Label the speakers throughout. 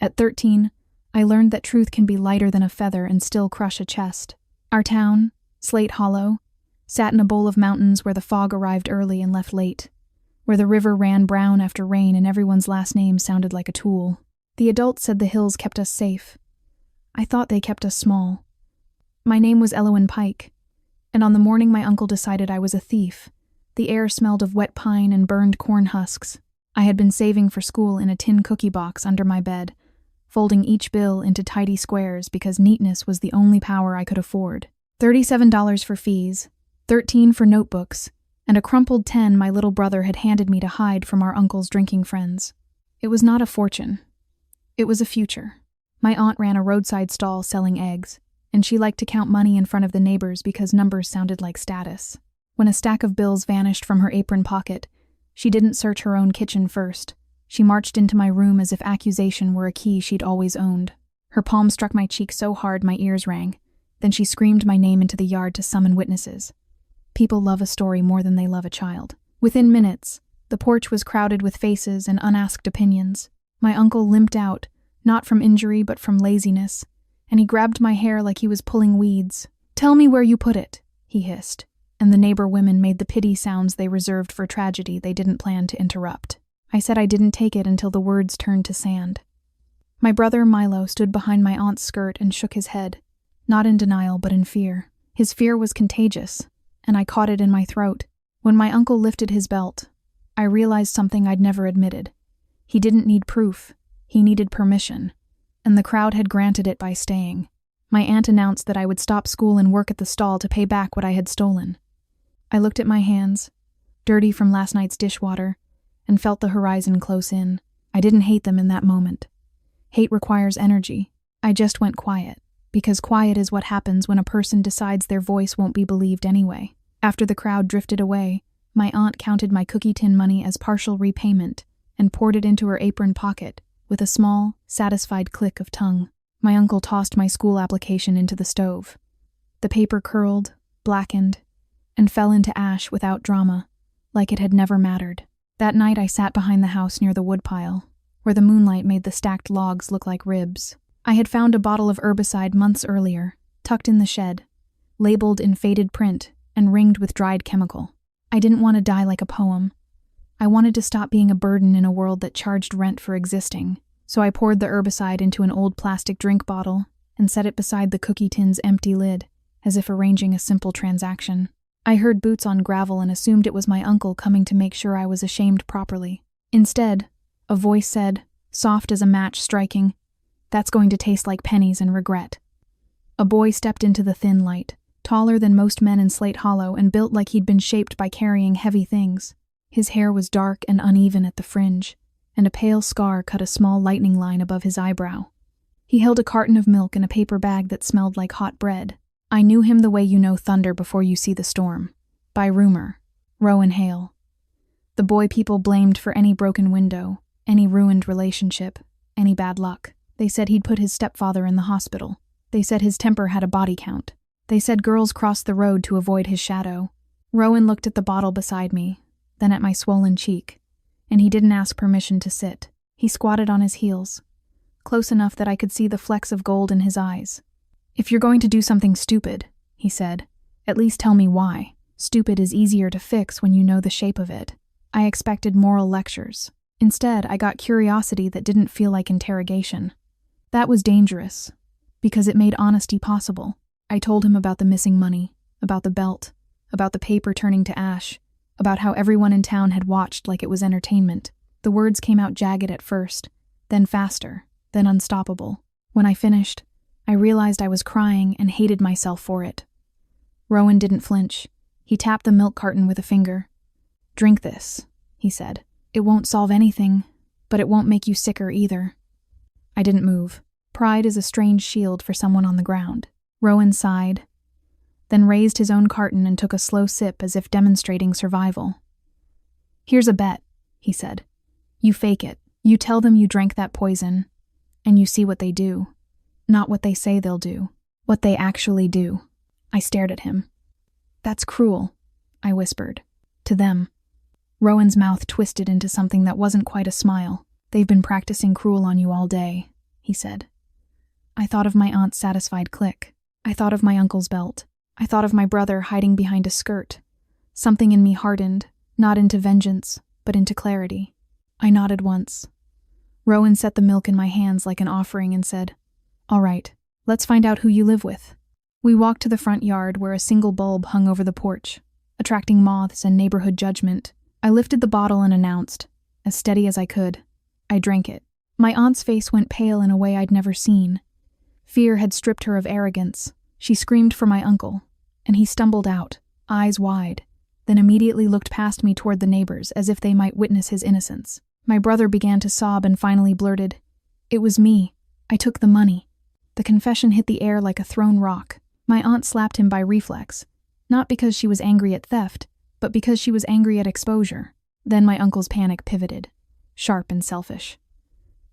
Speaker 1: At 13, I learned that truth can be lighter than a feather and still crush a chest. Our town, Slate Hollow, sat in a bowl of mountains where the fog arrived early and left late, where the river ran brown after rain and everyone's last name sounded like a tool. The adults said the hills kept us safe. I thought they kept us small. My name was Elowen Pike, and on the morning my uncle decided I was a thief, the air smelled of wet pine and burned corn husks. I had been saving for school in a tin cookie box under my bed, folding each bill into tidy squares because neatness was the only power I could afford. $37 for fees, $13 for notebooks, and a crumpled 10 my little brother had handed me to hide from our uncle's drinking friends. It was not a fortune. It was a future. My aunt ran a roadside stall selling eggs, and she liked to count money in front of the neighbors because numbers sounded like status. When a stack of bills vanished from her apron pocket, she didn't search her own kitchen first. She marched into my room as if accusation were a key she'd always owned. Her palm struck my cheek so hard my ears rang. Then she screamed my name into the yard to summon witnesses. People love a story more than they love a child. Within minutes, the porch was crowded with faces and unasked opinions. My uncle limped out, not from injury but from laziness, and he grabbed my hair like he was pulling weeds. "Tell me where you put it," he hissed, and the neighbor women made the pity sounds they reserved for tragedy they didn't plan to interrupt. I said I didn't take it until the words turned to sand. My brother Milo stood behind my aunt's skirt and shook his head, not in denial but in fear. His fear was contagious, and I caught it in my throat. When my uncle lifted his belt, I realized something I'd never admitted. He didn't need proof, he needed permission, and the crowd had granted it by staying. My aunt announced that I would stop school and work at the stall to pay back what I had stolen. I looked at my hands, dirty from last night's dishwater, and felt the horizon close in. I didn't hate them in that moment. Hate requires energy. I just went quiet, because quiet is what happens when a person decides their voice won't be believed anyway. After the crowd drifted away, my aunt counted my cookie tin money as partial repayment and poured it into her apron pocket with a small, satisfied click of tongue. My uncle tossed my school application into the stove. The paper curled, blackened, and fell into ash without drama, like it had never mattered. That night I sat behind the house near the woodpile, where the moonlight made the stacked logs look like ribs. I had found a bottle of herbicide months earlier, tucked in the shed, labeled in faded print and ringed with dried chemical. I didn't want to die like a poem. I wanted to stop being a burden in a world that charged rent for existing, so I poured the herbicide into an old plastic drink bottle and set it beside the cookie tin's empty lid, as if arranging a simple transaction. I heard boots on gravel and assumed it was my uncle coming to make sure I was ashamed properly. Instead, a voice said, soft as a match striking, "That's going to taste like pennies and regret." A boy stepped into the thin light, taller than most men in Slate Hollow and built like he'd been shaped by carrying heavy things. His hair was dark and uneven at the fringe, and a pale scar cut a small lightning line above his eyebrow. He held a carton of milk in a paper bag that smelled like hot bread. I knew him the way you know thunder before you see the storm. By rumor. Rowan Hale. The boy people blamed for any broken window, any ruined relationship, any bad luck. They said he'd put his stepfather in the hospital. They said his temper had a body count. They said girls crossed the road to avoid his shadow. Rowan looked at the bottle beside me, then at my swollen cheek, and he didn't ask permission to sit. He squatted on his heels, close enough that I could see the flecks of gold in his eyes. "If you're going to do something stupid," he said, "at least tell me why. Stupid is easier to fix when you know the shape of it." I expected moral lectures. Instead, I got curiosity that didn't feel like interrogation. That was dangerous, because it made honesty possible. I told him about the missing money, about the belt, about the paper turning to ash, about how everyone in town had watched like it was entertainment. The words came out jagged at first, then faster, then unstoppable. When I finished, I realized I was crying and hated myself for it. Rowan didn't flinch. He tapped the milk carton with a finger. "Drink this," he said. "It won't solve anything, but it won't make you sicker either." I didn't move. Pride is a strange shield for someone on the ground. Rowan sighed, then raised his own carton and took a slow sip as if demonstrating survival. "Here's a bet," he said. "You fake it. You tell them you drank that poison, and you see what they do. Not what they say they'll do. What they actually do." I stared at him. "That's cruel," I whispered. "To them." Rowan's mouth twisted into something that wasn't quite a smile. "They've been practicing cruel on you all day," he said. I thought of my aunt's satisfied click. I thought of my uncle's belt. I thought of my brother hiding behind a skirt. Something in me hardened, not into vengeance, but into clarity. I nodded once. Rowan set the milk in my hands like an offering and said, "All right, let's find out who you live with." We walked to the front yard where a single bulb hung over the porch, attracting moths and neighborhood judgment. I lifted the bottle and announced, as steady as I could. I drank it. My aunt's face went pale in a way I'd never seen. Fear had stripped her of arrogance. She screamed for my uncle, and he stumbled out, eyes wide, then immediately looked past me toward the neighbors as if they might witness his innocence. My brother began to sob and finally blurted, "It was me. I took the money." The confession hit the air like a thrown rock. My aunt slapped him by reflex, not because she was angry at theft, but because she was angry at exposure. Then my uncle's panic pivoted, sharp and selfish.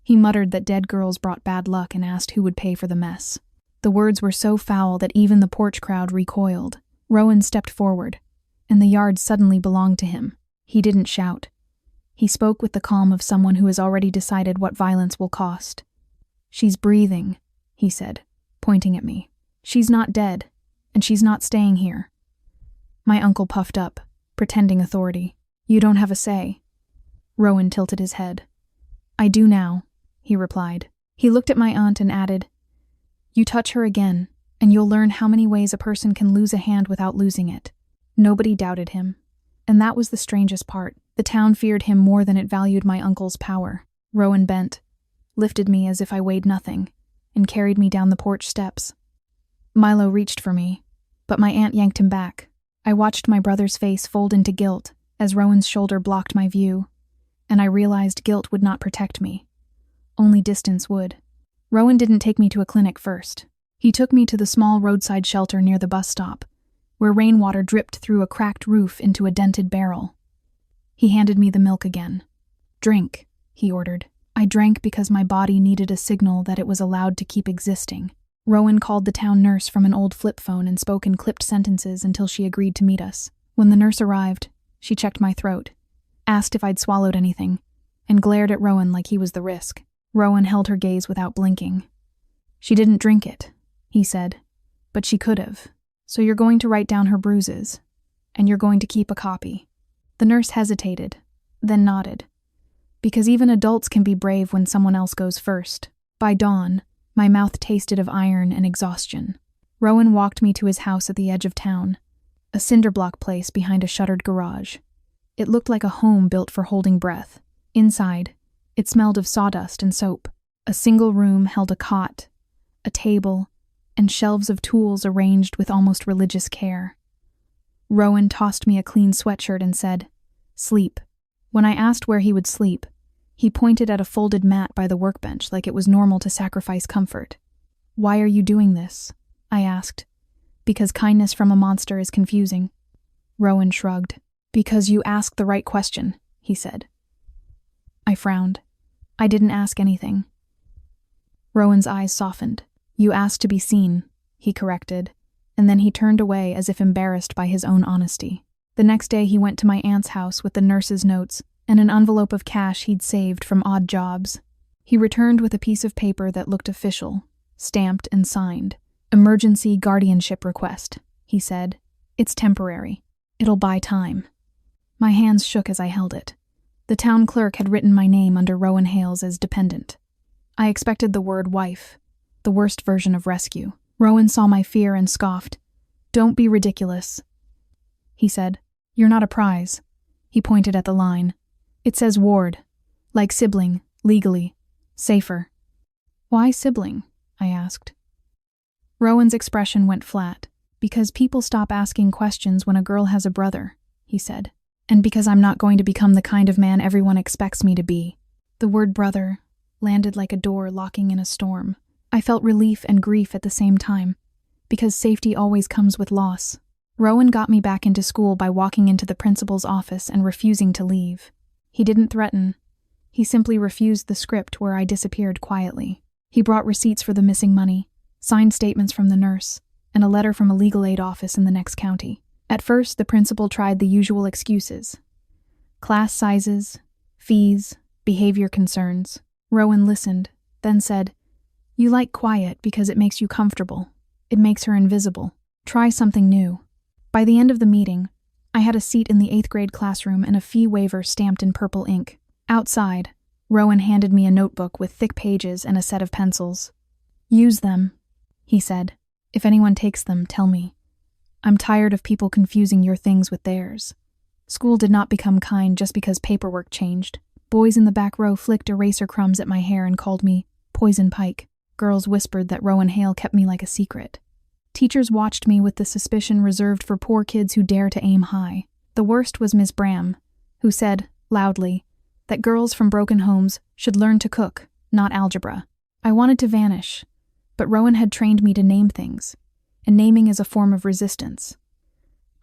Speaker 1: He muttered that dead girls brought bad luck and asked who would pay for the mess. The words were so foul that even the porch crowd recoiled. Rowan stepped forward, and the yard suddenly belonged to him. He didn't shout. He spoke with the calm of someone who has already decided what violence will cost. "She's breathing," he said, pointing at me. "She's not dead, and she's not staying here." My uncle puffed up, pretending authority. "You don't have a say." Rowan tilted his head. "I do now," he replied. He looked at my aunt and added, "You touch her again, and you'll learn how many ways a person can lose a hand without losing it." Nobody doubted him, and that was the strangest part. The town feared him more than it valued my uncle's power. Rowan bent, lifted me as if I weighed nothing, and carried me down the porch steps. Milo reached for me, but my aunt yanked him back. I watched my brother's face fold into guilt as Rowan's shoulder blocked my view, and I realized guilt would not protect me. Only distance would. Rowan didn't take me to a clinic first. He took me to the small roadside shelter near the bus stop, where rainwater dripped through a cracked roof into a dented barrel. He handed me the milk again. "Drink," he ordered. I drank because my body needed a signal that it was allowed to keep existing. Rowan called the town nurse from an old flip phone and spoke in clipped sentences until she agreed to meet us. When the nurse arrived, she checked my throat, asked if I'd swallowed anything, and glared at Rowan like he was the risk. Rowan held her gaze without blinking. "She didn't drink it," he said, "but she could have. So you're going to write down her bruises, and you're going to keep a copy." The nurse hesitated, then nodded. Because even adults can be brave when someone else goes first. By dawn, my mouth tasted of iron and exhaustion. Rowan walked me to his house at the edge of town, a cinder-block place behind a shuttered garage. It looked like a home built for holding breath. Inside, it smelled of sawdust and soap. A single room held a cot, a table, and shelves of tools arranged with almost religious care. Rowan tossed me a clean sweatshirt and said, "Sleep." When I asked where he would sleep, he pointed at a folded mat by the workbench like it was normal to sacrifice comfort. "Why are you doing this?" I asked. "Because kindness from a monster is confusing." Rowan shrugged. "Because you asked the right question," he said. I frowned. I didn't ask anything. Rowan's eyes softened. "You asked to be seen," he corrected, and then he turned away as if embarrassed by his own honesty. The next day he went to my aunt's house with the nurse's notes and an envelope of cash he'd saved from odd jobs. He returned with a piece of paper that looked official, stamped and signed. "Emergency guardianship request," he said. "It's temporary. It'll buy time." My hands shook as I held it. The town clerk had written my name under Rowan Hales as dependent. I expected the word wife, the worst version of rescue. Rowan saw my fear and scoffed. "Don't be ridiculous," he said. "You're not a prize." He pointed at the line. "It says ward, like sibling, legally, safer." "Why sibling?" I asked. Rowan's expression went flat. "Because people stop asking questions when a girl has a brother," he said. "And because I'm not going to become the kind of man everyone expects me to be." The word brother landed like a door locking in a storm. I felt relief and grief at the same time, because safety always comes with loss. Rowan got me back into school by walking into the principal's office and refusing to leave. He didn't threaten. He simply refused the script where I disappeared quietly. He brought receipts for the missing money, signed statements from the nurse, and a letter from a legal aid office in the next county. At first, the principal tried the usual excuses. Class sizes, fees, behavior concerns. Rowan listened, then said, You like quiet because it makes you comfortable. It makes her invisible. Try something new. By the end of the meeting, I had a seat in the 8th grade classroom and a fee waiver stamped in purple ink. Outside, Rowan handed me a notebook with thick pages and a set of pencils. Use them, he said. If anyone takes them, tell me. I'm tired of people confusing your things with theirs. School did not become kind just because paperwork changed. Boys in the back row flicked eraser crumbs at my hair and called me Poison Pike. Girls whispered that Rowan Hale kept me like a secret. Teachers watched me with the suspicion reserved for poor kids who dare to aim high. The worst was Miss Bram, who said, loudly, that girls from broken homes should learn to cook, not algebra. I wanted to vanish, but Rowan had trained me to name things, and naming is a form of resistance.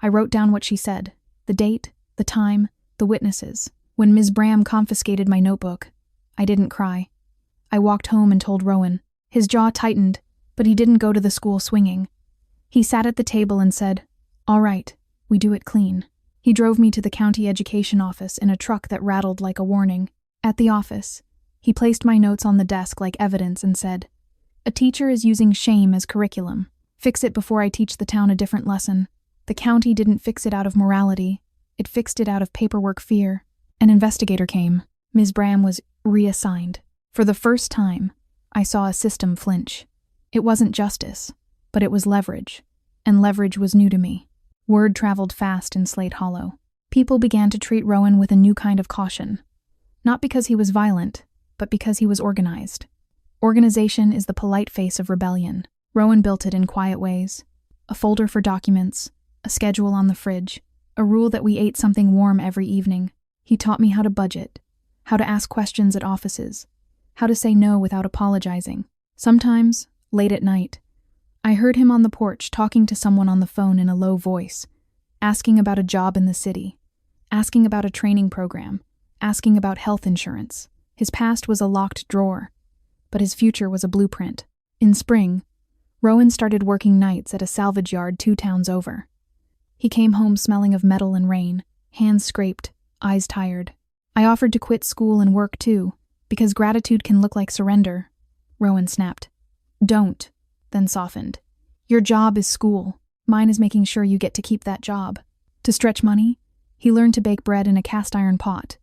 Speaker 1: I wrote down what she said, the date, the time, the witnesses. When Ms. Bram confiscated my notebook, I didn't cry. I walked home and told Rowan. His jaw tightened, but he didn't go to the school swinging. He sat at the table and said, "All right, we do it clean." He drove me to the county education office in a truck that rattled like a warning. At the office, he placed my notes on the desk like evidence and said, "A teacher is using shame as curriculum. Fix it before I teach the town a different lesson." The county didn't fix it out of morality. It fixed it out of paperwork fear. An investigator came. Ms. Bram was reassigned. For the first time, I saw a system flinch. It wasn't justice, but it was leverage, and leverage was new to me. Word traveled fast in Slate Hollow. People began to treat Rowan with a new kind of caution. Not because he was violent, but because he was organized. Organization is the polite face of rebellion. Rowan built it in quiet ways. A folder for documents, a schedule on the fridge, a rule that we ate something warm every evening. He taught me how to budget, how to ask questions at offices, how to say no without apologizing. Sometimes, late at night, I heard him on the porch talking to someone on the phone in a low voice, asking about a job in the city, asking about a training program, asking about health insurance. His past was a locked drawer, but his future was a blueprint. In spring, Rowan started working nights at a salvage yard 2 towns over. He came home smelling of metal and rain, hands scraped, eyes tired. I offered to quit school and work too, because gratitude can look like surrender. Rowan snapped. "Don't," then softened. "Your job is school. Mine is making sure you get to keep that job." To stretch money, he learned to bake bread in a cast iron pot,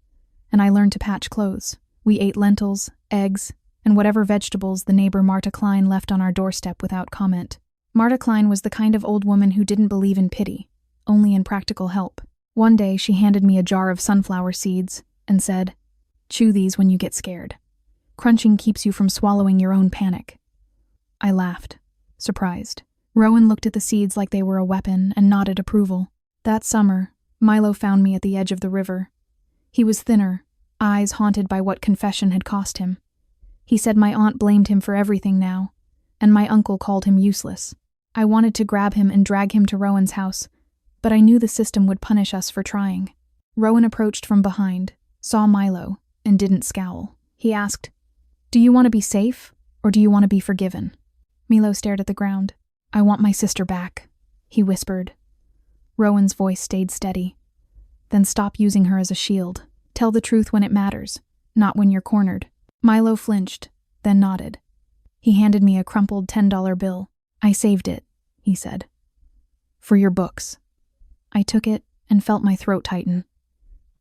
Speaker 1: and I learned to patch clothes. We ate lentils, eggs, and whatever vegetables the neighbor Marta Klein left on our doorstep without comment. Marta Klein was the kind of old woman who didn't believe in pity, only in practical help. One day she handed me a jar of sunflower seeds and said, "Chew these when you get scared. Crunching keeps you from swallowing your own panic." I laughed, surprised. Rowan looked at the seeds like they were a weapon and nodded approval. That summer, Milo found me at the edge of the river. He was thinner, eyes haunted by what confession had cost him. He said my aunt blamed him for everything now, and my uncle called him useless. I wanted to grab him and drag him to Rowan's house, but I knew the system would punish us for trying. Rowan approached from behind, saw Milo, and didn't scowl. He asked, "Do you want to be safe, or do you want to be forgiven?" Milo stared at the ground. "I want my sister back," he whispered. Rowan's voice stayed steady. "Then stop using her as a shield. Tell the truth when it matters, not when you're cornered." Milo flinched, then nodded. He handed me a crumpled $10 bill. "I saved it," he said. "For your books." I took it and felt my throat tighten.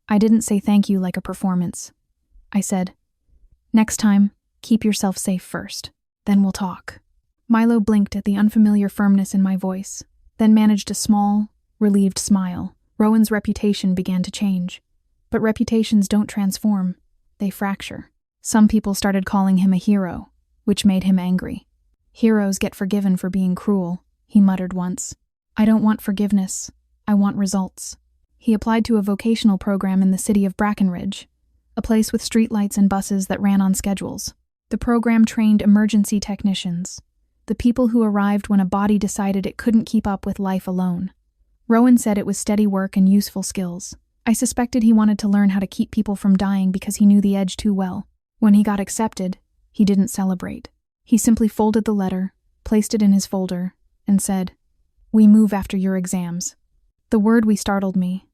Speaker 1: I didn't say thank you like a performance. I said, "Next time, keep yourself safe first. Then we'll talk." Milo blinked at the unfamiliar firmness in my voice, then managed a small, relieved smile. Rowan's reputation began to change. But reputations don't transform, they fracture. Some people started calling him a hero, which made him angry. "Heroes get forgiven for being cruel," he muttered once. "I don't want forgiveness, I want results." He applied to a vocational program in the city of Brackenridge, a place with streetlights and buses that ran on schedules. The program trained emergency technicians, the people who arrived when a body decided it couldn't keep up with life alone. Rowan said it was steady work and useful skills. I suspected he wanted to learn how to keep people from dying because he knew the edge too well. When he got accepted, he didn't celebrate. He simply folded the letter, placed it in his folder, and said, "We move after your exams." The word "we" startled me.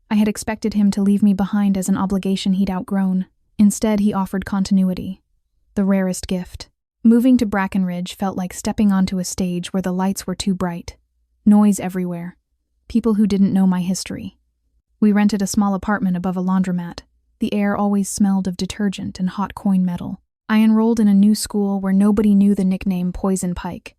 Speaker 1: I had expected him to leave me behind as an obligation he'd outgrown. Instead, he offered continuity, the rarest gift. Moving to Brackenridge felt like stepping onto a stage where the lights were too bright. Noise everywhere. People who didn't know my history. We rented a small apartment above a laundromat. The air always smelled of detergent and hot coin metal. I enrolled in a new school where nobody knew the nickname Poison Pike,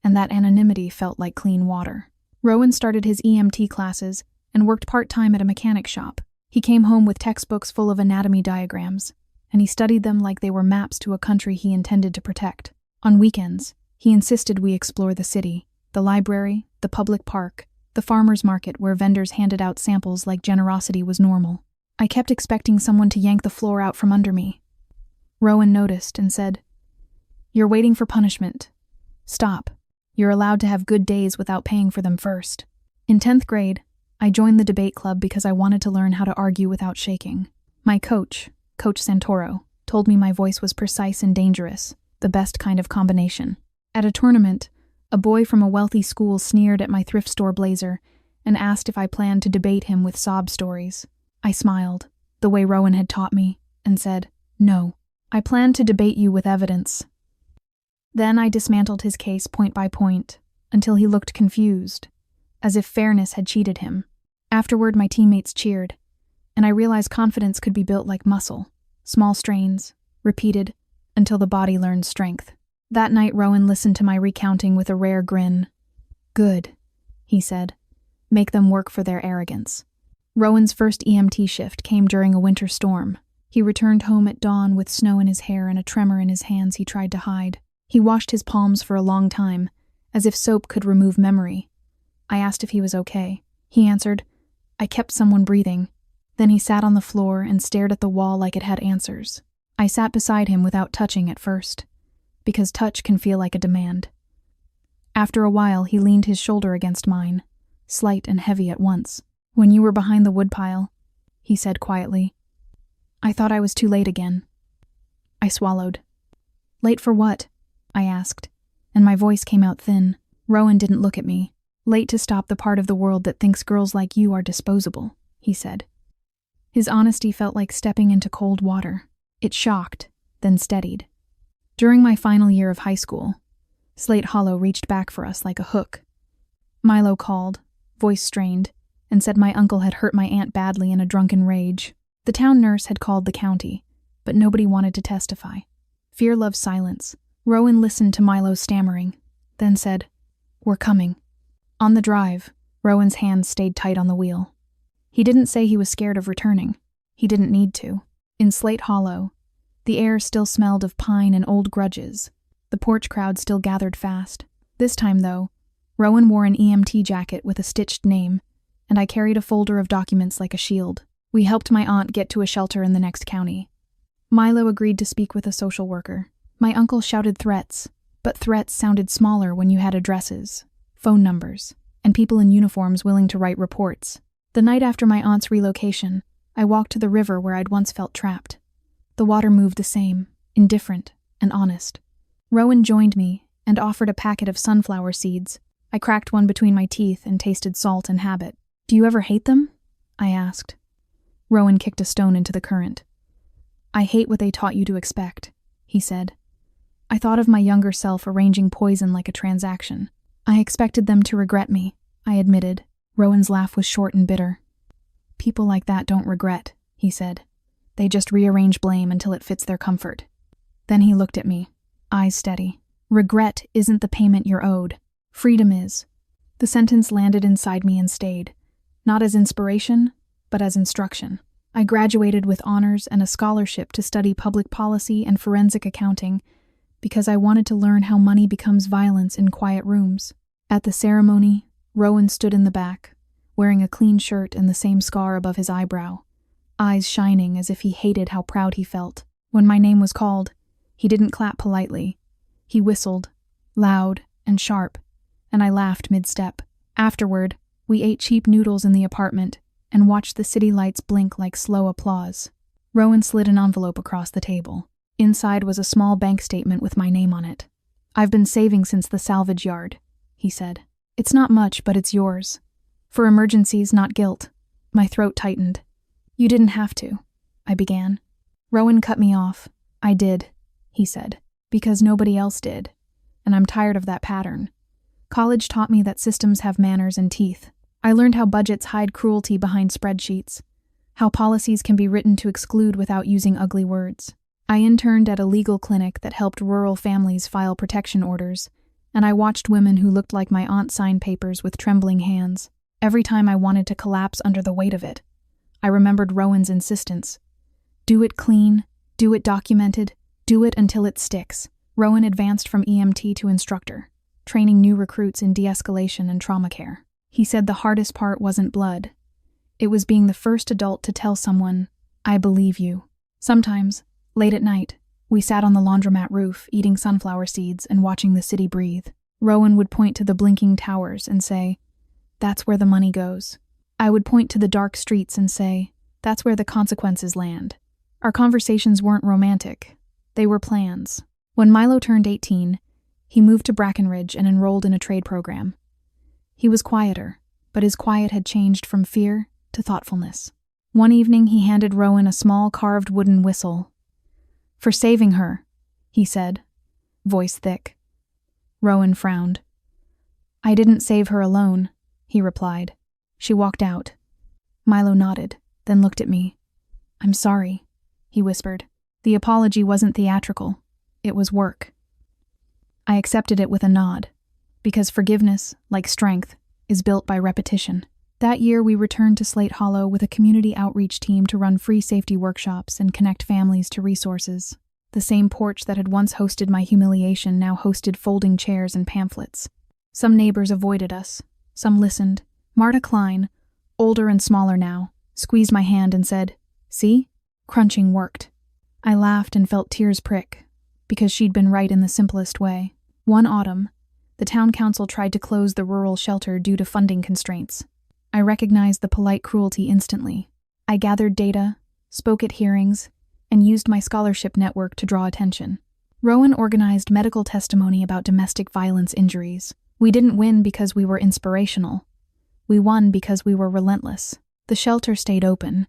Speaker 1: and that anonymity felt like clean water. Rowan started his EMT classes and worked part-time at a mechanic shop. He came home with textbooks full of anatomy diagrams, and he studied them like they were maps to a country he intended to protect. On weekends, he insisted we explore the city, the library, the public park, the farmer's market where vendors handed out samples like generosity was normal. I kept expecting someone to yank the floor out from under me. Rowan noticed and said, "You're waiting for punishment. Stop. You're allowed to have good days without paying for them first." In 10th grade, I joined the debate club because I wanted to learn how to argue without shaking. My coach, Coach Santoro, told me my voice was precise and dangerous, the best kind of combination. At a tournament, a boy from a wealthy school sneered at my thrift store blazer and asked if I planned to debate him with sob stories. I smiled, the way Rowan had taught me, and said, "No, I plan to debate you with evidence." Then I dismantled his case point by point, until he looked confused, as if fairness had cheated him. Afterward, my teammates cheered, and I realized confidence could be built like muscle, small strains, repeated, until the body learned strength. That night, Rowan listened to my recounting with a rare grin. "Good," he said. "Make them work for their arrogance." Rowan's first EMT shift came during a winter storm. He returned home at dawn with snow in his hair and a tremor in his hands he tried to hide. He washed his palms for a long time, as if soap could remove memory. I asked if he was okay. He answered, "I kept someone breathing." Then he sat on the floor and stared at the wall like it had answers. I sat beside him without touching at first, because touch can feel like a demand. After a while, he leaned his shoulder against mine, slight and heavy at once. "When you were behind the woodpile," he said quietly, "I thought I was too late again." I swallowed. "Late for what?" I asked, and my voice came out thin. Rowan didn't look at me. "Late to stop the part of the world that thinks girls like you are disposable," he said. His honesty felt like stepping into cold water. It shocked, then steadied. During my final year of high school, Slate Hollow reached back for us like a hook. Milo called, voice strained, and said my uncle had hurt my aunt badly in a drunken rage. The town nurse had called the county, but nobody wanted to testify. Fear loves silence. Rowan listened to Milo's stammering, then said, "We're coming." On the drive, Rowan's hands stayed tight on the wheel. He didn't say he was scared of returning. He didn't need to. In Slate Hollow, the air still smelled of pine and old grudges. The Porch crowd still gathered fast. This time, though, Rowan wore an EMT jacket with a stitched name, and I carried a folder of documents like a shield. We helped my aunt get to a shelter in the next county. Milo agreed to speak with a social worker. My uncle shouted threats, but threats sounded smaller when you had addresses, phone numbers, and people in uniforms willing to write reports. The night after my aunt's relocation, I walked to the river where I'd once felt trapped. The water moved the same, indifferent and honest. Rowan joined me and offered a packet of sunflower seeds. I cracked one between my teeth and tasted salt and habit. "Do you ever hate them?" I asked. Rowan kicked a stone into the current. "I hate what they taught you to expect," he said. I thought of my younger self arranging poison like a transaction. "I expected them to regret me," I admitted. Rowan's laugh was short and bitter. "People like that don't regret," he said. "They just rearrange blame until it fits their comfort." Then he looked at me, eyes steady. "Regret isn't the payment you're owed. Freedom is." The sentence landed inside me and stayed, not as inspiration, but as instruction. I graduated with honors and a scholarship to study public policy and forensic accounting because I wanted to learn how money becomes violence in quiet rooms. At the ceremony, Rowan stood in the back, wearing a clean shirt and the same scar above his eyebrow, eyes shining as if he hated how proud he felt. When my name was called, he didn't clap politely. He whistled, loud and sharp, and I laughed mid-step. Afterward, we ate cheap noodles in the apartment and watched the city lights blink like slow applause. Rowan slid an envelope across the table. Inside was a small bank statement with my name on it. "I've been saving since the salvage yard," he said. "It's not much, but it's yours. For emergencies, not guilt." My throat tightened. "You didn't have to," I began. Rowan cut me off. "I did," he said. Because nobody else did, and I'm tired of that pattern. College taught me that systems have manners and teeth. I learned how budgets hide cruelty behind spreadsheets, how policies can be written to exclude without using ugly words. I interned at a legal clinic that helped rural families file protection orders, and I watched women who looked like my aunt sign papers with trembling hands. Every time I wanted to collapse under the weight of it, I remembered Rowan's insistence. Do it clean, do it documented, do it until it sticks. Rowan advanced from EMT to instructor, training new recruits in de-escalation and trauma care. He said the hardest part wasn't blood. It was being the first adult to tell someone, I believe you. Sometimes, late at night, we sat on the laundromat roof, eating sunflower seeds and watching the city breathe. Rowan would point to the blinking towers and say, that's where the money goes. I would point to the dark streets and say, that's where the consequences land. Our conversations weren't romantic. They were plans. When Milo turned 18, he moved to Brackenridge and enrolled in a trade program. He was quieter, but his quiet had changed from fear to thoughtfulness. One evening he handed Rowan a small carved wooden whistle. For saving her, he said, voice thick. Rowan frowned. I didn't save her alone, he replied. She walked out. Milo nodded, then looked at me. I'm sorry, he whispered. The apology wasn't theatrical. It was work. I accepted it with a nod, because forgiveness, like strength, is built by repetition. That year we returned to Slate Hollow with a community outreach team to run free safety workshops and connect families to resources. The same porch that had once hosted my humiliation now hosted folding chairs and pamphlets. Some neighbors avoided us. Some listened. Marta Klein, older and smaller now, squeezed my hand and said, see? Crunching worked. I laughed and felt tears prick, because she'd been right in the simplest way. One autumn, the town council tried to close the rural shelter due to funding constraints. I recognized the polite cruelty instantly. I gathered data, spoke at hearings, and used my scholarship network to draw attention. Rowan organized medical testimony about domestic violence injuries. We didn't win because we were inspirational. We won because we were relentless. The shelter stayed open,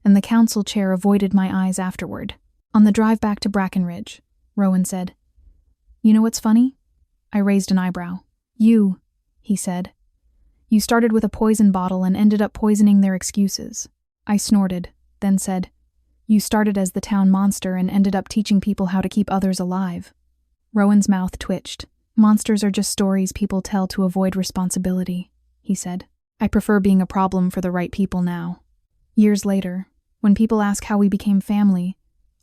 Speaker 1: and the council chair avoided my eyes afterward. On the drive back to Brackenridge, Rowan said, You know what's funny? I raised an eyebrow. You, he said. You started with a poison bottle and ended up poisoning their excuses. I snorted, then said, You started as the town monster and ended up teaching people how to keep others alive. Rowan's mouth twitched. Monsters are just stories people tell to avoid responsibility, he said. I prefer being a problem for the right people now. Years later, when people ask how we became family,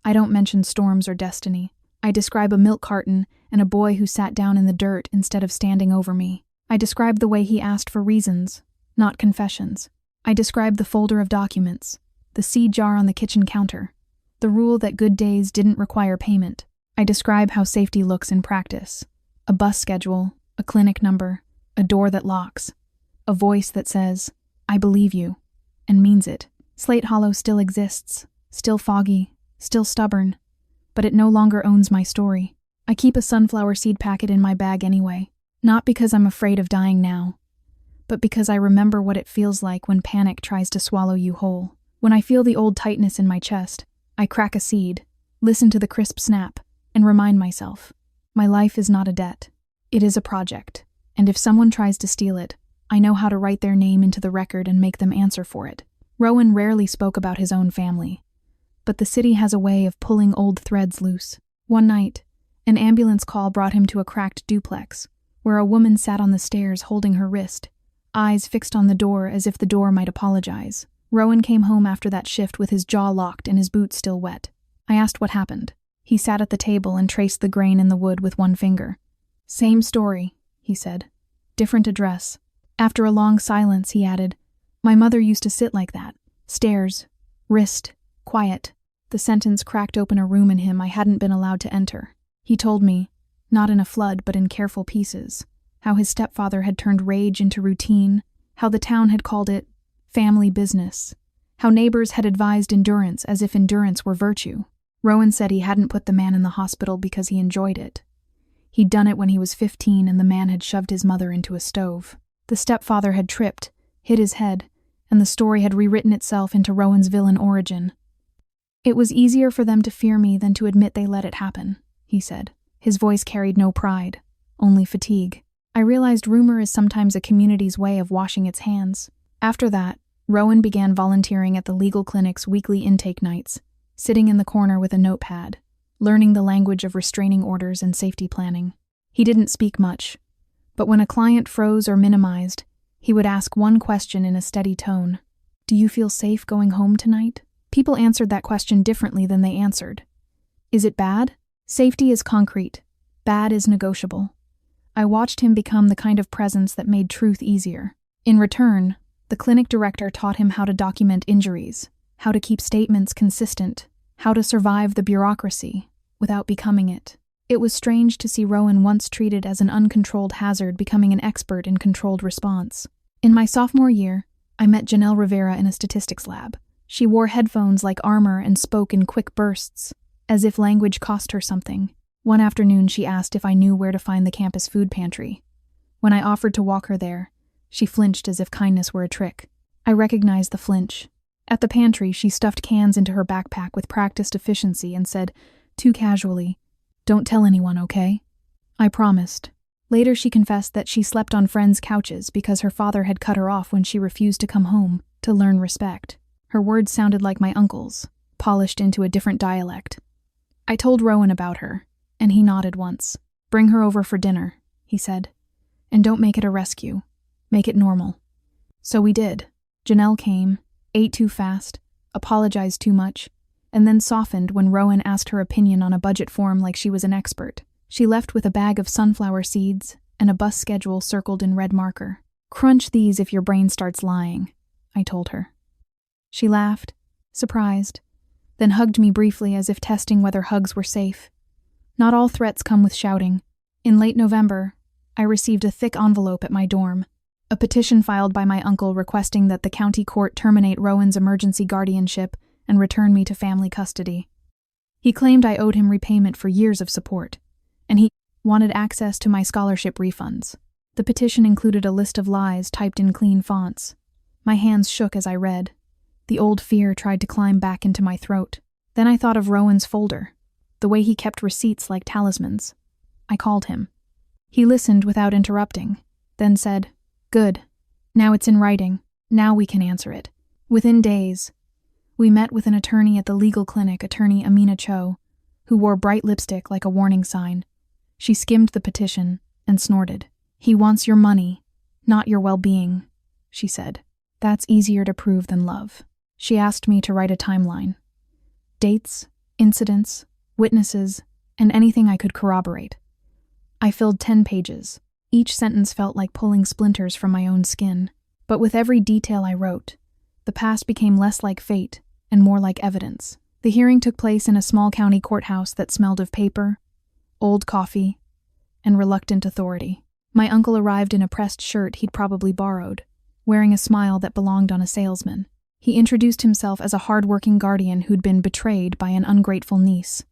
Speaker 1: I don't mention storms or destiny. I describe a milk carton and a boy who sat down in the dirt instead of standing over me. I describe the way he asked for reasons, not confessions. I describe the folder of documents, the seed jar on the kitchen counter, the rule that good days didn't require payment. I describe how safety looks in practice. A bus schedule, a clinic number, a door that locks, a voice that says, I believe you, and means it. Slate Hollow still exists, still foggy, still stubborn, but it no longer owns my story. I keep a sunflower seed packet in my bag anyway, not because I'm afraid of dying now, but because I remember what it feels like when panic tries to swallow you whole. When I feel the old tightness in my chest, I crack a seed, listen to the crisp snap, and remind myself, my life is not a debt. It is a project, and if someone tries to steal it, I know how to write their name into the record and make them answer for it. Rowan rarely spoke about his own family, but the city has a way of pulling old threads loose. One night, an ambulance call brought him to a cracked duplex, where a woman sat on the stairs holding her wrist, eyes fixed on the door as if the door might apologize. Rowan came home after that shift with his jaw locked and his boots still wet. I asked what happened. He sat at the table and traced the grain in the wood with one finger. Same story, he said. Different address. After a long silence, he added, My mother used to sit like that. Stairs. Wrist. Quiet. The sentence cracked open a room in him I hadn't been allowed to enter. He told me, not in a flood but in careful pieces, how his stepfather had turned rage into routine, how the town had called it family business, how neighbors had advised endurance as if endurance were virtue. Rowan said he hadn't put the man in the hospital because he enjoyed it. He'd done it when he was 15 and the man had shoved his mother into a stove. The stepfather had tripped, hit his head, and the story had rewritten itself into Rowan's villain origin. It was easier for them to fear me than to admit they let it happen, he said. His voice carried no pride, only fatigue. I realized rumor is sometimes a community's way of washing its hands. After that, Rowan began volunteering at the legal clinic's weekly intake nights, sitting in the corner with a notepad, learning the language of restraining orders and safety planning. He didn't speak much, but when a client froze or minimized, he would ask one question in a steady tone. "Do you feel safe going home tonight?" People answered that question differently than they answered. Is it bad? Safety is concrete. Bad is negotiable. I watched him become the kind of presence that made truth easier. In return, the clinic director taught him how to document injuries, how to keep statements consistent, how to survive the bureaucracy without becoming it. It was strange to see Rowan, once treated as an uncontrolled hazard, becoming an expert in controlled response. In my sophomore year, I met Janelle Rivera in a statistics lab. She wore headphones like armor and spoke in quick bursts, as if language cost her something. One afternoon, she asked if I knew where to find the campus food pantry. When I offered to walk her there, she flinched as if kindness were a trick. I recognized the flinch. At the pantry, she stuffed cans into her backpack with practiced efficiency and said, too casually, "Don't tell anyone, okay?" I promised. Later, she confessed that she slept on friends' couches because her father had cut her off when she refused to come home to learn respect. Her words sounded like my uncle's, polished into a different dialect. I told Rowan about her, and he nodded once. "Bring her over for dinner," he said. "And don't make it a rescue. Make it normal." So we did. Janelle came, ate too fast, apologized too much, and then softened when Rowan asked her opinion on a budget form like she was an expert. She left with a bag of sunflower seeds and a bus schedule circled in red marker. "Crunch these if your brain starts lying," I told her. She laughed, surprised, then hugged me briefly as if testing whether hugs were safe. Not all threats come with shouting. In late November, I received a thick envelope at my dorm, a petition filed by my uncle requesting that the county court terminate Rowan's emergency guardianship and return me to family custody. He claimed I owed him repayment for years of support, and he wanted access to my scholarship refunds. The petition included a list of lies typed in clean fonts. My hands shook as I read. The old fear tried to climb back into my throat. Then I thought of Rowan's folder, the way he kept receipts like talismans. I called him. He listened without interrupting, then said, "Good. Now it's in writing. Now we can answer it." Within days, we met with an attorney at the legal clinic, attorney Amina Cho, who wore bright lipstick like a warning sign. She skimmed the petition and snorted. "He wants your money, not your well-being," she said. "That's easier to prove than love." She asked me to write a timeline. Dates, incidents, witnesses, and anything I could corroborate. I filled 10 pages. Each sentence felt like pulling splinters from my own skin. But with every detail I wrote, the past became less like fate and more like evidence. The hearing took place in a small county courthouse that smelled of paper, old coffee, and reluctant authority. My uncle arrived in a pressed shirt he'd probably borrowed, wearing a smile that belonged on a salesman. He introduced himself as a hard-working guardian who'd been betrayed by an ungrateful niece.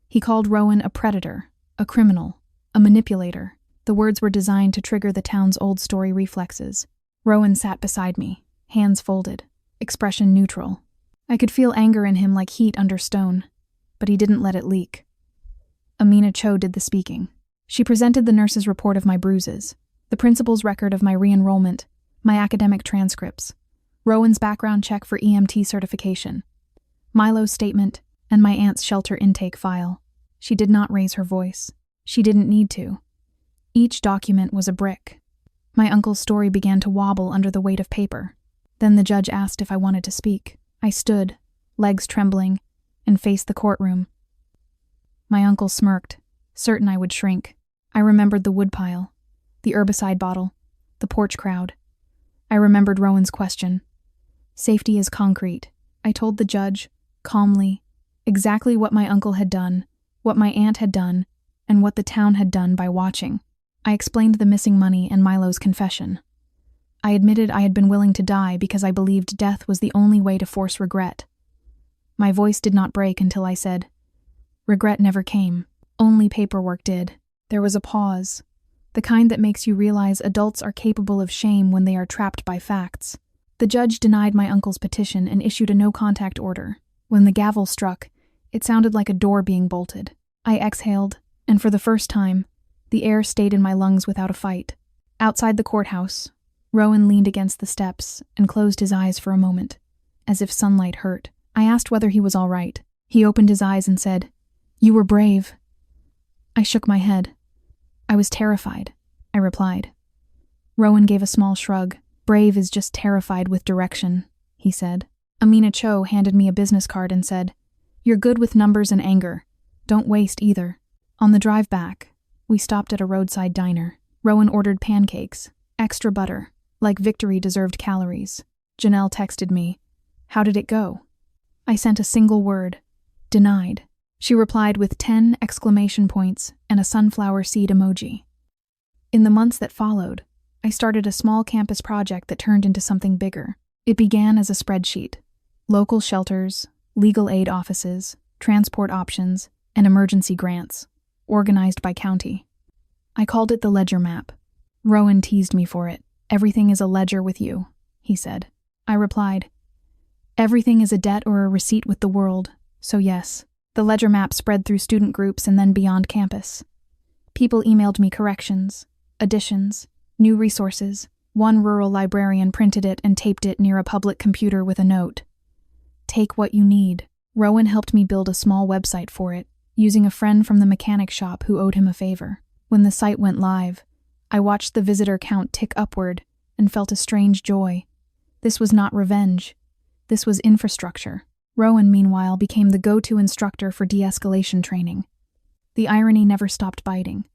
Speaker 1: He called Rowan a predator, a criminal, a manipulator. The words were designed to trigger the town's old story reflexes. Rowan sat beside me, hands folded, expression neutral. I could feel anger in him like heat under stone, but he didn't let it leak. Amina Cho did the speaking. She presented the nurse's report of my bruises, the principal's record of my re-enrollment, my academic transcripts, Rowan's background check for EMT certification, Milo's statement, and my aunt's shelter intake file. She did not raise her voice. She didn't need to. Each document was a brick. My uncle's story began to wobble under the weight of paper. Then the judge asked if I wanted to speak. I stood, legs trembling, and faced the courtroom. My uncle smirked, certain I would shrink. I remembered the woodpile, the herbicide bottle, the porch crowd. I remembered Rowan's question. Safety is concrete. I told the judge, calmly, exactly what my uncle had done, what my aunt had done, and what the town had done by watching. I explained the missing money and Milo's confession. I admitted I had been willing to die because I believed death was the only way to force regret. My voice did not break until I said, "Regret never came. Only paperwork did." There was a pause, the kind that makes you realize adults are capable of shame when they are trapped by facts. The judge denied my uncle's petition and issued a no-contact order. When the gavel struck, it sounded like a door being bolted. I exhaled, And for the first time, the air stayed in my lungs without a fight. Outside the courthouse, Rowan leaned against the steps and closed his eyes for a moment, as if sunlight hurt. I asked whether he was all right. He opened his eyes and said, "You were brave." I shook my head. "I was terrified," I replied. Rowan gave a small shrug. "Brave is just terrified with direction," he said. Amina Cho handed me a business card and said, "You're good with numbers and anger. Don't waste either." On the drive back, we stopped at a roadside diner. Rowan ordered pancakes, extra butter, like victory deserved calories. Janelle texted me, "How did it go?" I sent a single word, "Denied." She replied with 10 exclamation points and a sunflower seed emoji. In the months that followed, I started a small campus project that turned into something bigger. It began as a spreadsheet. Local shelters, legal aid offices, transport options, and emergency grants, organized by county. I called it the ledger map. Rowan teased me for it. "Everything is a ledger with you," he said. I replied, "Everything is a debt or a receipt with the world, so yes." The ledger map spread through student groups and then beyond campus. People emailed me corrections, additions, new resources. One rural librarian printed it and taped it near a public computer with a note, "Take what you need." Rowan helped me build a small website for it, using a friend from the mechanic shop who owed him a favor. When the site went live, I watched the visitor count tick upward and felt a strange joy. This was not revenge. This was infrastructure. Rowan, meanwhile, became the go-to instructor for de-escalation training. The irony never stopped biting.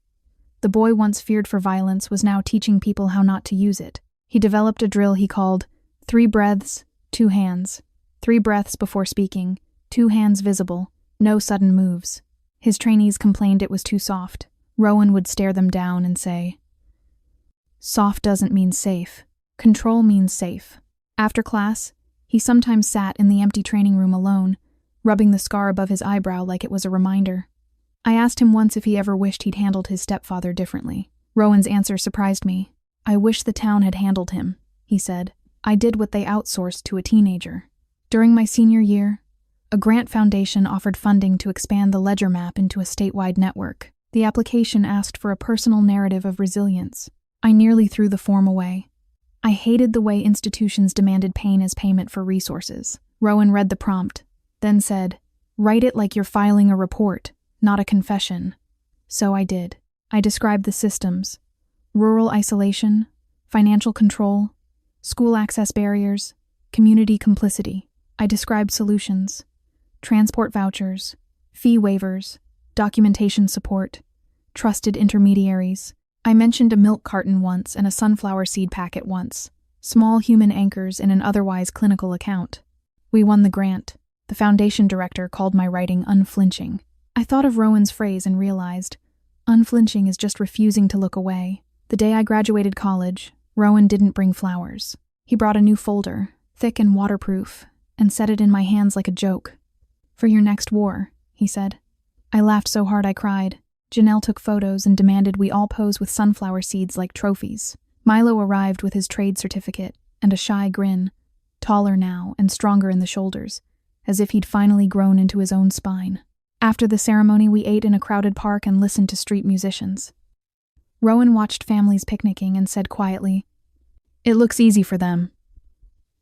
Speaker 1: The boy once feared for violence was now teaching people how not to use it. He developed a drill he called 3 breaths, 2 hands. 3 breaths before speaking, 2 hands visible, no sudden moves. His trainees complained it was too soft. Rowan would stare them down and say, "Soft doesn't mean safe. Control means safe." After class, he sometimes sat in the empty training room alone, rubbing the scar above his eyebrow like it was a reminder. I asked him once if he ever wished he'd handled his stepfather differently. Rowan's answer surprised me. "I wish the town had handled him," he said. "I did what they outsourced to a teenager." During my senior year, a grant foundation offered funding to expand the ledger map into a statewide network. The application asked for a personal narrative of resilience. I nearly threw the form away. I hated the way institutions demanded pain as payment for resources. Rowan read the prompt, then said, "Write it like you're filing a report, not a confession." So I did. I described the systems: rural isolation, financial control, school access barriers, community complicity. I described solutions: transport vouchers, fee waivers, documentation support, trusted intermediaries. I mentioned a milk carton once and a sunflower seed packet once, small human anchors in an otherwise clinical account. We won the grant. The foundation director called my writing unflinching. I thought of Rowan's phrase and realized, unflinching is just refusing to look away. The day I graduated college, Rowan didn't bring flowers. He brought a new folder, thick and waterproof, and set it in my hands like a joke. "For your next war," he said. I laughed so hard I cried. Janelle took photos and demanded we all pose with sunflower seeds like trophies. Milo arrived with his trade certificate and a shy grin, taller now and stronger in the shoulders, as if he'd finally grown into his own spine. After the ceremony, we ate in a crowded park and listened to street musicians. Rowan watched families picnicking and said quietly, "It looks easy for them."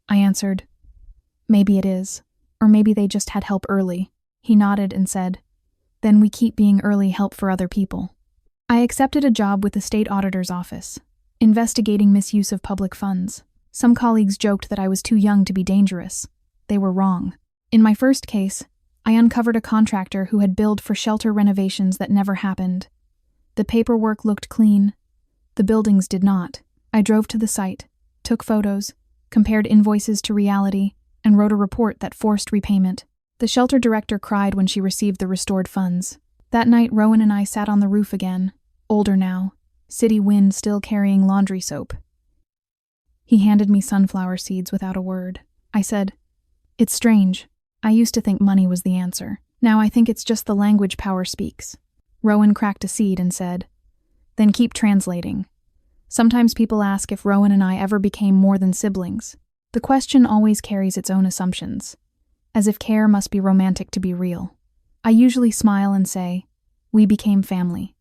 Speaker 1: I answered, "Maybe it is, or maybe they just had help early." He nodded and said, "Then we keep being early help for other people." I accepted a job with the state auditor's office, investigating misuse of public funds. Some colleagues joked that I was too young to be dangerous. They were wrong. In my first case, I uncovered a contractor who had billed for shelter renovations that never happened. The paperwork looked clean. The buildings did not. I drove to the site, took photos, compared invoices to reality, and wrote a report that forced repayment. The shelter director cried when she received the restored funds. That night, Rowan and I sat on the roof again, older now, city wind still carrying laundry soap. He handed me sunflower seeds without a word. I said, "It's strange. I used to think money was the answer. Now I think it's just the language power speaks." Rowan cracked a seed and said, "Then keep translating." Sometimes people ask if Rowan and I ever became more than siblings. The question always carries its own assumptions, as if care must be romantic to be real. I usually smile and say, We became family.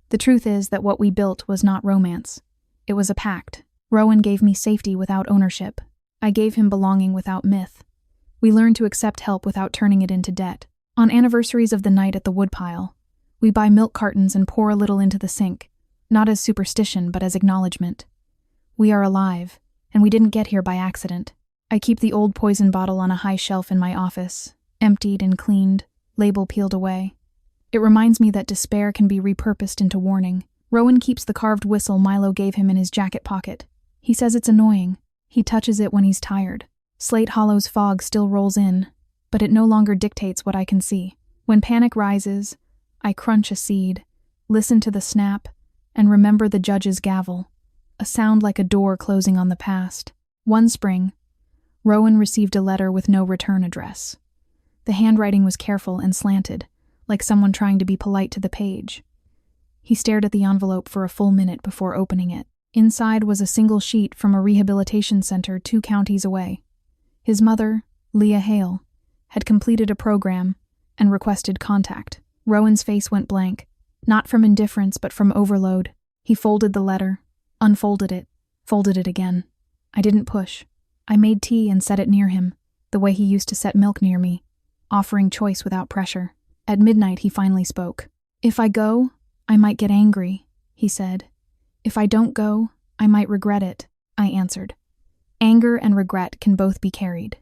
Speaker 1: The truth is that what we built was not romance. It was a pact. Rowan gave me safety without ownership. I gave him belonging without myth. We learned to accept help without turning it into debt. On anniversaries of the night at the woodpile, we buy milk cartons and pour a little into the sink, not as superstition but as acknowledgement. We are alive, and we didn't get here by accident. I keep the old poison bottle on a high shelf in my office, emptied and cleaned, label peeled away. It reminds me that despair can be repurposed into warning. Rowan keeps the carved whistle Milo gave him in his jacket pocket. He says it's annoying. He touches it when he's tired. Slate Hollow's fog still rolls in, but it no longer dictates what I can see. When panic rises, I crunch a seed, listen to the snap, and remember the judge's gavel, a sound like a door closing on the past. One spring, Rowan received a letter with no return address. The handwriting was careful and slanted, like someone trying to be polite to the page. He stared at the envelope for a full minute before opening it. Inside was a single sheet from a rehabilitation center 2 counties away. His mother, Leah Hale, had completed a program and requested contact. Rowan's face went blank, not from indifference but from overload. He folded the letter, unfolded it, folded it again. I didn't push. I made tea and set it near him, the way he used to set milk near me, offering choice without pressure. At midnight, he finally spoke. "If I go, I might get angry," he said. "If I don't go, I might regret it," I answered. Anger and regret can both be carried.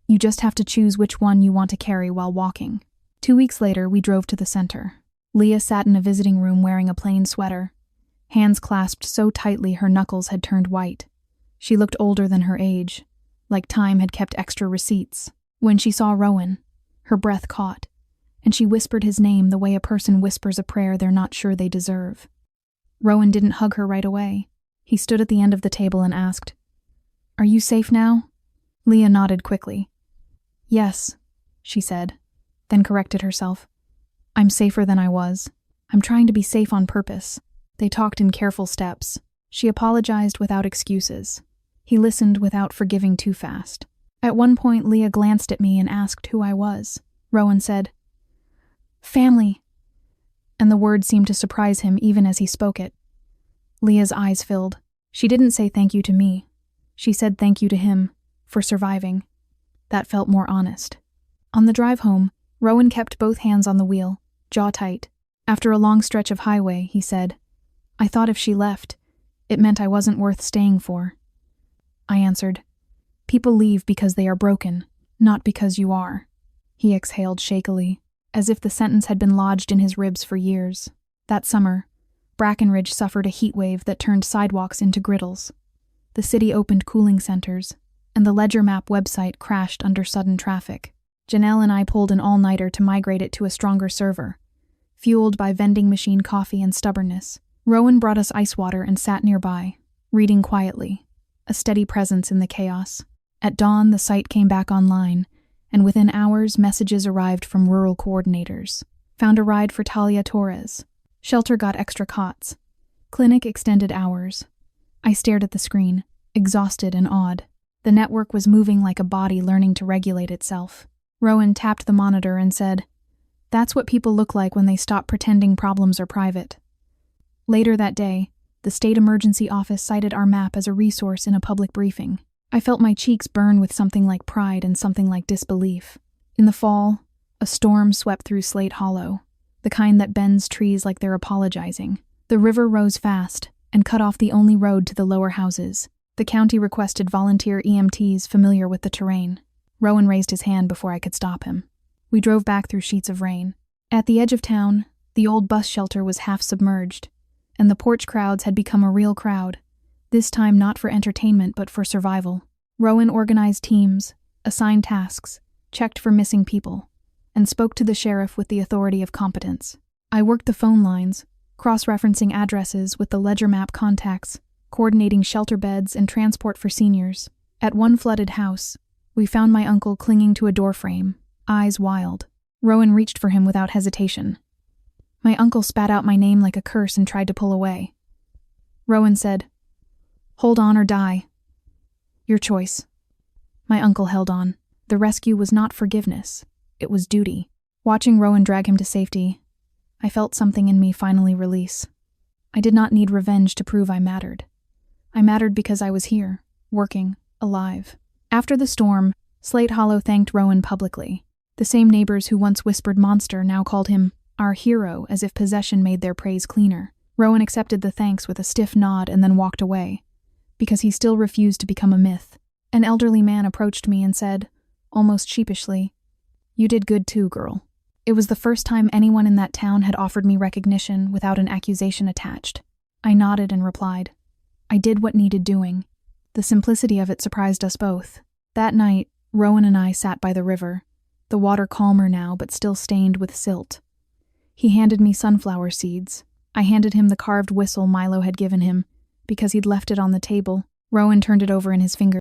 Speaker 1: You just have to choose which one you want to carry while walking. 2 weeks later, we drove to the center. Leah sat in a visiting room wearing a plain sweater, hands clasped so tightly her knuckles had turned white. She looked older than her age, like time had kept extra receipts. When she saw Rowan, her breath caught, and she whispered his name the way a person whispers a prayer they're not sure they deserve. Rowan didn't hug her right away. He stood at the end of the table and asked, "Are you safe now?" Leah nodded quickly. "Yes," she said, then corrected herself. "I'm safer than I was. I'm trying to be safe on purpose." They talked in careful steps. She apologized without excuses. He listened without forgiving too fast. At one point, Leah glanced at me and asked who I was. Rowan said, "Family," and the word seemed to surprise him even as he spoke it. Leah's eyes filled. She didn't say thank you to me. She said thank you to him, for surviving. That felt more honest. On the drive home, Rowan kept both hands on the wheel, jaw tight. After a long stretch of highway, he said, "I thought if she left, it meant I wasn't worth staying for." I answered, "People leave because they are broken, not because you are." He exhaled shakily, as if the sentence had been lodged in his ribs for years. That summer, Brackenridge suffered a heat wave that turned sidewalks into griddles. The city opened cooling centers, and the Ledger Map website crashed under sudden traffic. Janelle and I pulled an all-nighter to migrate it to a stronger server, fueled by vending machine coffee and stubbornness. Rowan brought us ice water and sat nearby, reading quietly, a steady presence in the chaos. At dawn, the site came back online, and within hours, messages arrived from rural coordinators. Found a ride for Talia Torres. Shelter got extra cots. Clinic extended hours. I stared at the screen, exhausted and awed. The network was moving like a body learning to regulate itself. Rowan tapped the monitor and said, "That's what people look like when they stop pretending problems are private." Later that day, the state emergency office cited our map as a resource in a public briefing. I felt my cheeks burn with something like pride and something like disbelief. In the fall, a storm swept through Slate Hollow, the kind that bends trees like they're apologizing. The river rose fast and cut off the only road to the lower houses. The county requested volunteer EMTs familiar with the terrain. Rowan raised his hand before I could stop him. We drove back through sheets of rain. At the edge of town, the old bus shelter was half submerged, and the Porch crowds had become a real crowd, this time not for entertainment but for survival. Rowan organized teams, assigned tasks, checked for missing people, and spoke to the sheriff with the authority of competence. I worked the phone lines, cross-referencing addresses with the Ledger Map contacts, coordinating shelter beds and transport for seniors. At one flooded house, we found my uncle clinging to a doorframe, eyes wild. Rowan reached for him without hesitation. My uncle spat out my name like a curse and tried to pull away. Rowan said, "Hold on or die. Your choice." My uncle held on. The rescue was not forgiveness. It was duty. Watching Rowan drag him to safety, I felt something in me finally release. I did not need revenge to prove I mattered. I mattered because I was here, working, alive. After the storm, Slate Hollow thanked Rowan publicly. The same neighbors who once whispered monster now called him our hero, as if possession made their praise cleaner. Rowan accepted the thanks with a stiff nod and then walked away, because he still refused to become a myth. An elderly man approached me and said, almost sheepishly, "You did good too, girl." It was the first time anyone in that town had offered me recognition without an accusation attached. I nodded and replied, "I did what needed doing." The simplicity of it surprised us both. That night, Rowan and I sat by the river, the water calmer now but still stained with silt. He handed me sunflower seeds. I handed him the carved whistle Milo had given him, because he'd left it on the table. Rowan turned it over in his fingers.